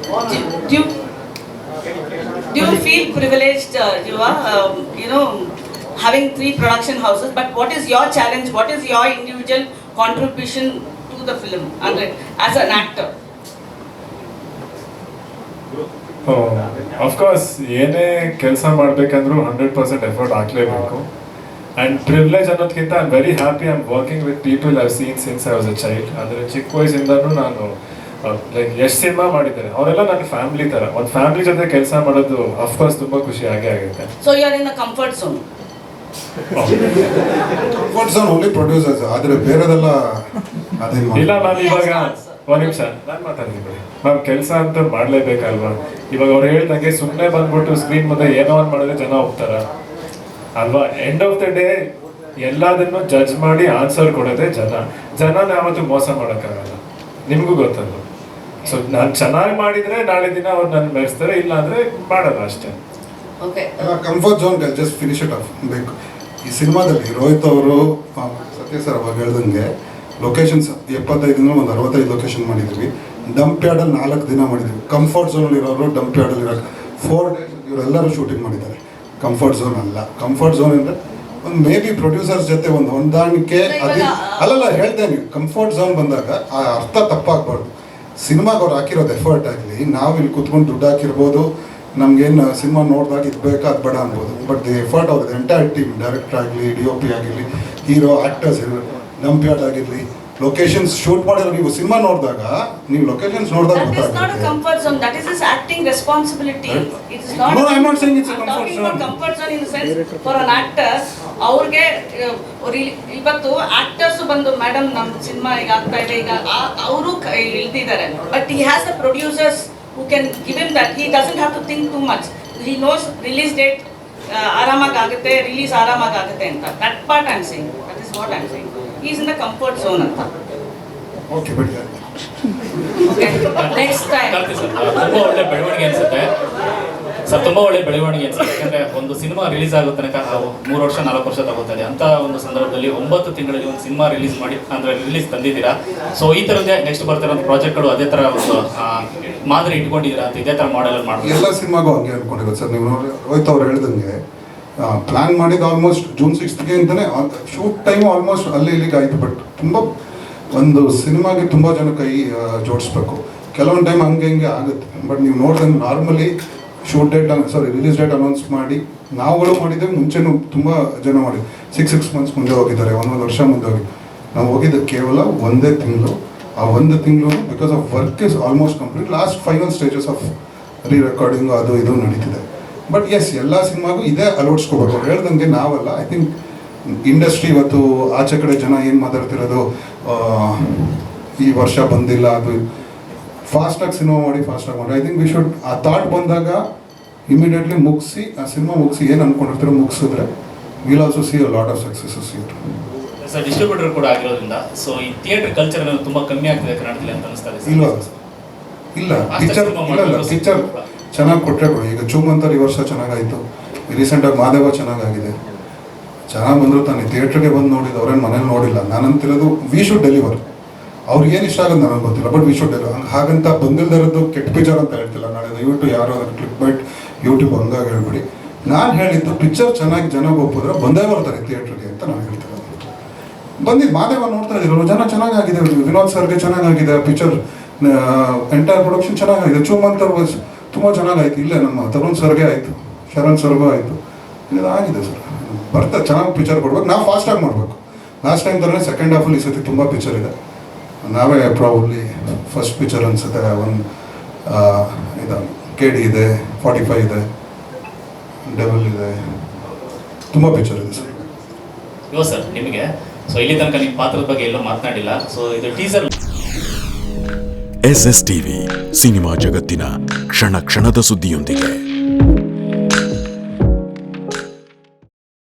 Do you, do you feel privileged, Yuva, having 3 production houses? But what is your challenge? What is your individual contribution to the film, Andre, as an actor? Of course ಏನೇ ಕೆಲಸ ಮಾಡಬೇಕಂದ್ರೂ 100% effort ಹಾಕಲೇಬೇಕು. And privilege ಅನ್ನೋದಕ್ಕಿಂತ I am very happy I am working with people I have seen since I was a child. ಅಂದರೆ ಚಿಕ್ಕ ವಯಸ್ಸಿಂದನೂ ನಾನು like ಎಷ್ಟು cinema ಮಾಡಿದ್ದಾರೆ ಅವರೆಲ್ಲ ನನ್ನ ಫ್ಯಾಮಿಲಿ ಥರ. ಒಂದು ಫ್ಯಾಮಿಲಿ ಜೊತೆ ಕೆಲಸ ಮಾಡೋದು ಅಫ್ಕೋರ್ಸ್ ತುಂಬ ಖುಷಿ ಆಗೇ ಆಗುತ್ತೆ. So you are in the comfort zone. Comfort zone only producers, ಆದರೆ ಬೇರೆದೆಲ್ಲ ಅದೇನು ಇಲ್ಲ. ನಾನು ಇವಾಗ ಒಂದು ನಿಮಿಷ ನಾನು ಮಾತಾಡ್ತೀನಿ. ನಾವು ಕೆಲಸ ಅಂತ ಮಾಡಲೇಬೇಕಲ್ವಾ? ಇವಾಗ ಅವ್ರು ಹೇಳ್ದಂಗೆ ಸುಮ್ಮನೆ ಬಂದ್ಬಿಟ್ಟು ಸ್ಕ್ರೀನ್ ಮುಂದೆ ಏನೋ ಒಂದು ಮಾಡಿದ್ರೆ ಜನ ಹೋಗ್ತಾರ ಅಲ್ವಾ? ಎಂಡ್ ಆಫ್ ದ ಡೇ ಎಲ್ಲದನ್ನು ಜಡ್ಜ್ ಮಾಡಿ ಆನ್ಸರ್ ಕೊಡೋದೇ ಜನನ ಯಾವತ್ತೂ ಮೋಸ ಮಾಡೋಕ್ಕಾಗಲ್ಲ, ನಿಮಗೂ ಗೊತ್ತಲ್ಲ. ಸೊ ನಾನು ಚೆನ್ನಾಗಿ ಮಾಡಿದ್ರೆ ನಾಳೆ ದಿನ ಅವ್ರು ನನ್ನ ಮೆರೆಸ್ತಾರೆ, ಇಲ್ಲ ಅಂದ್ರೆ ಮಾಡಲ್ಲ ಅಷ್ಟೇ. Comfort zone just finish it off ಬೇಕು. ಈ ಸಿನಿಮಾದಲ್ಲಿ ರೋಹಿತ್ ಅವರು ಸತ್ಯ ಸರ್ ಅವಾಗ ಹೇಳ್ದಂಗೆ ಲೊಕೇಶನ್ಸ್ 75 ಒಂದು 65 ಲೊಕೇಶನ್ ಮಾಡಿದ್ವಿ. ಡಂಪ್ ಯಾರ್ಡಲ್ಲಿ 4 ದಿನ ಮಾಡಿದ್ವಿ. ಕಂಫರ್ಟ್ ಝೋನಲ್ಲಿ ಇರೋರು ಡಂಪ್ ಯಾರ್ಡಲ್ಲಿ ಇರೋರು 4 ಡೇಸ್ ಇವರೆಲ್ಲರೂ ಶೂಟಿಂಗ್ ಮಾಡಿದ್ದಾರೆ. ಕಂಫರ್ಟ್ ಝೋನ್ ಅಲ್ಲ. ಕಂಫರ್ಟ್ ಝೋನ್ ಅಂದರೆ ಒಂದು ಮೇ ಬಿ ಪ್ರೊಡ್ಯೂಸರ್ಸ್ ಜೊತೆ ಒಂದು ಹೊಂದಾಣಿಕೆ ಅಲ್ಲಲ್ಲ ಹೇಳ್ತೇನೆ. ಕಂಫರ್ಟ್ ಝೋನ್ ಬಂದಾಗ ಆ ಅರ್ಥ ತಪ್ಪಾಗಬಾರ್ದು. ಸಿನಿಮಾಗೆ ಅವ್ರು ಹಾಕಿರೋದು ಎಫರ್ಟ್ ಆಗಲಿ, ನಾವು ಇಲ್ಲಿ ಕುತ್ಕೊಂಡು ದುಡ್ಡು ಹಾಕಿರ್ಬೋದು, ನಮ್ಗೇನು ಸಿನಿಮಾ ನೋಡಿದಾಗ ಇದು ಬೇಕಾ ಅದು ಬೇಡ ಅನ್ಬೋದು. ಬಟ್ ದಿ ಎಫರ್ಟ್ ಅವ್ರದ್ದು ಎಂಟೈರ್ ಟೀಮ್, ಡೈರೆಕ್ಟರ್ ಆಗಲಿ, DOP ಆಗಿರಲಿ, ಹೀರೋ ಆ್ಯಕ್ಟರ್ಸ್ ಡಂಪ್ ಯಾರ್ಡ್ ಆಗಿರಲಿ, ಲೊಕೇಶನ್ಸ್ ಶೂಟ್ ಮಾಡಿರೋ ನೀವು ಸಿನಿಮಾ ನೋಡಿದಾಗ ನೀವು ಲೊಕೇಶನ್ಸ್ ನೋಡಿದಾಗ That is not a comfort zone. That is his acting responsibility. It is not. No, I am not saying it's a I'm comfort talking zone. about comfort zone in the sense for an actor. ಅವ್ರಿಗೆ ಇವತ್ತು actors ಬಂದು madam ನಮ್ಮ cinema ಈಗ ಆಗ್ತಾ ಇದೆ, ಈಗ ಅವರು ಇಳ್ತಿದ್ದಾರೆ. But he has the producers who can give him that. He doesn't have to think too much. He knows release date ಆರಾಮಾಗಿ ಆಗುತ್ತೆ, ರಿಲೀಸ್ ಆರಾಮಾಗಿ ಆಗುತ್ತೆ ಅಂತ. That part I'm saying. That is what I'm saying. He is in the comfort zone ಅಂತ. Okay ಬಿಡಿ. Okay. Next time. ತುಂಬ ಒಳ್ಳೆ ಬೆಳವಣಿಗೆ ಅನ್ಸುತ್ತೆ ಸರ್, ತುಂಬ ಒಳ್ಳೆ ಬೆಳವಣಿಗೆ ಅನ್ಸುತ್ತೆ. ಯಾಕಂದರೆ ಒಂದು ಸಿನಿಮಾ ರಿಲೀಸ್ ಆಗೋ ತನಕ 3 ವರ್ಷ 4 ವರ್ಷ ತಗೋತಾರೆ. ಅಂತ ಒಂದು ಸಂದರ್ಭದಲ್ಲಿ 9 ತಿಂಗಳಲ್ಲಿ ಒಂದು ಸಿನಿಮಾ ರಿಲೀಸ್ ಮಾಡಿ ಅಂದರೆ ರಿಲೀಸ್ ತಂದಿದ್ದೀರಾ. ಸೊ ಈ ಥರದ್ದೇ ನೆಕ್ಸ್ಟ್ ಬರ್ತಿರೋ ಪ್ರಾಜೆಕ್ಟ್ಗಳು ಅದೇ ಥರ ಒಂದು ಮಾದರಿ ಇಟ್ಕೊಂಡಿದ್ದೀರಾ ಅಂತ, ಇದೇ ಥರ ಮಾಡೆಲ್ ಮಾಡ್ಬೋದು. ಎಲ್ಲ ಸಿನಿಮಾಗೂ ಹಂಗೆ ಅನ್ಕೊಂಡಿರೋದು ಸರ್. ನೀವು ನೋಡಿ ರೋಹಿತ್ ಅವ್ರು ಹೇಳ್ದಂಗೆ ಪ್ಲ್ಯಾನ್ ಮಾಡಿದ್ದು ಆಲ್ಮೋಸ್ಟ್ June 6th ಅಂತಲೇ ಶೂಟ್ ಟೈಮು ಆಲ್ಮೋಸ್ಟ್ ಅಲ್ಲಿ ಇಲ್ಲಿಗೆ ಆಯಿತು. ಬಟ್ ತುಂಬ ಒಂದು ಸಿನಿಮಾಗೆ ತುಂಬ ಜನ ಕೈ ಜೋಡಿಸ್ಬೇಕು. ಕೆಲವೊಂದು ಟೈಮ್ ಹಂಗೆ ಹಿಂಗೆ ಆಗುತ್ತೆ. ಬಟ್ ನೀವು ನೋಡಿದಂಗೆ normally shoot date release date announce ಮಾಡಿ ನಾವುಗಳು ಮಾಡಿದ್ದೇವೆ. ಮುಂಚೆನೂ ತುಂಬ ಜನ ಮಾಡಿದ್ವಿ. 6 months ಮುಂದೆ ಹೋಗಿದ್ದಾರೆ, 1 ವರ್ಷ ಮುಂದೆ ಹೋಗಿ. ನಾವು ಹೋಗಿದ್ದು ಕೇವಲ 1 ತಿಂಗಳು. ಆ 1 ತಿಂಗಳು because of work is almost complete. Last final stages of recording ಅದು ಇದು ನಡೀತಿದೆ. ಬಟ್ ಎಸ್, ಎಲ್ಲ ಸಿನಿಮಾಗೂ ಇದೇ ಅಳವಡಿಸ್ಕೋಬೇಕು. ಅವ್ರು ಹೇಳ್ದಂಗೆ ನಾವಲ್ಲ. ಐ ಥಿಂಕ್ ಇಂಡಸ್ಟ್ರಿ ಇವತ್ತು ಆಚೆ ಕಡೆ ಜನ ಏನು ಮಾತಾಡ್ತಿರೋದು, ಈ ವರ್ಷ ಬಂದಿಲ್ಲ, ಅದು ಫಾಸ್ಟಾಗಿ ಸಿನಿಮಾ ಮಾಡಿ ಐ ಥಿಂಕ್ ವಿ ಶುಡ್ ಆ ಥಾಟ್ ಬಂದಾಗ ಇಮಿಡಿಯೇಟ್ಲಿ ಮುಗಿಸಿ ಆ ಸಿನಿಮಾ ಮುಗಿಸಿ ಏನು ಅಂದ್ಕೊಂಡಿರ್ತೀರೋ ಮುಗಿಸಿದ್ರೆ will also see a lot of successes ಇಟ್ಟು. ಸರ್, ಡಿಸ್ಟ್ರಿಬ್ಯೂಟರ್ ಕೂಡ ಆಗಿರೋದ್ರಿಂದ ಸೊ ಈ ಥಿಯೇಟರ್ ಕಲ್ಚರ್ ತುಂಬ ಕಮ್ಮಿ ಆಗ್ತಿದೆ ಕರ್ನಾಟಕದಲ್ಲಿ ಅಂತ ಅನಿಸ್ತಾ ಇದೆ. ಇಲ್ಲ ಪಿಕ್ಚರ್ ಚೆನ್ನಾಗಿ ಕೊಟ್ಟರೆ ಕೊಡಿ. ಈಗ ಚೂಮಂತರ್ ಈ ವರ್ಷ ಚೆನ್ನಾಗಾಯಿತು. ರೀಸೆಂಟಾಗಿ ಮಾದೇವ ಚೆನ್ನಾಗಾಗಿದೆ. ಚೆನ್ನಾಗಿ ಬಂದರು ತಾನೆ ಥಿಯೇಟ್ರಿಗೆ ಬಂದು ನೋಡಿದ್ದು, ಅವ್ರೇನು ಮನೇಲಿ ನೋಡಿಲ್ಲ. ನಾನಂತಿರೋದು ವಿ ಶುಡ್ ಡೆಲಿವರ್. ಅವ್ರಿಗೆ ಏನು ಇಷ್ಟ ಆಗೋದು ನನಗೆ ಗೊತ್ತಿಲ್ಲ, ಬಟ್ ವಿ ಶುಡ್ ಡೆಲಿವರ್. ಹಾಗಂತ ಬಂದಿಲ್ದಿರೋದು ಕೆಟ್ಟ ಪಿಕ್ಚರ್ ಅಂತ ಹೇಳ್ತಿಲ್ಲ. ನಾಳೆ ದಯವಿಟ್ಟು ಯಾರೋ ಅದನ್ನು ಕ್ಲಿಕ್ ಬೈಟ್ ಯೂಟ್ಯೂಬ್ ಹಂಗಾಗಿ ಹೇಳ್ಬಿಡಿ. ನಾನು ಹೇಳಿದ್ದು ಪಿಕ್ಚರ್ ಚೆನ್ನಾಗಿ ಜನ ಒಪ್ಪಿದ್ರೆ ಬಂದೇ ಬರ್ತಾರೆ ಥಿಯೇಟ್ರಿಗೆ ಅಂತ ನಾನು ಹೇಳ್ತಿರೋದು. ಬಂದಿದ್ದು ಮಾದೇವ ನೋಡ್ತಾ ಇದ್ರು, ಜನ ಚೆನ್ನಾಗಾಗಿದೆ. ವಿನೋದ್ ಸರ್ಗೆ ಚೆನ್ನಾಗಾಗಿದೆ ಪಿಕ್ಚರ್, ಎಂಟೈರ್ ಪ್ರೊಡಕ್ಷನ್ ಚೆನ್ನಾಗಾಗಿದೆ. ಚೂಮಂತರ್ ತುಂಬ ಚೆನ್ನಾಗಾಯ್ತು. ಇಲ್ಲೇ ನಮ್ಮ ತರುಣ್ ಸರ್ಗೆ ಆಯಿತು, ಶರಣ್ ಸರ್ಗೂ ಆಯಿತು. ಇದಾಗಿದೆ ಸರ್. ಬರ್ತಾ ಚೆನ್ನಾಗಿ ಪಿಕ್ಚರ್ ಕೊಡ್ಬೇಕು. ನಾವು ಫಾಸ್ಟಾಗಿ ಮಾಡಬೇಕು. ಲಾಸ್ಟ್ ಟೈಮ್ ಥರನೇ ಸೆಕೆಂಡ್ ಹಾಫಲ್ಲಿ ಈ ಸತಿ ತುಂಬ ಪಿಕ್ಚರ್ ಇದೆ. ನಾವೇ ಪ್ರಾಬಬ್ಲಿ ಫಸ್ಟ್ ಪಿಕ್ಚರ್ ಅನಿಸುತ್ತೆ. ಒಂದು ಇದು KD ಇದೆ, 45 ಇದೆ, ಡೆವಲ್ ಇದೆ, ತುಂಬ ಪಿಕ್ಚರ್ ಇದೆ ಸರ್. ಇವ ಸರ್ ನಿಮಗೆ ಸೊ ಇಲ್ಲಿ ತನಕ ನಿಮ್ಮ ಪಾತ್ರದ ಬಗ್ಗೆ ಎಲ್ಲೂ ಮಾತನಾಡಿಲ್ಲ. ಸೊ ಇದು ಟೀಸರ್. SSTV ಸಿನಿಮಾ ಜಗತ್ತಿನ ಕ್ಷಣ ಕ್ಷಣದ ಸುದ್ದಿಯೊಂದಿಗೆ.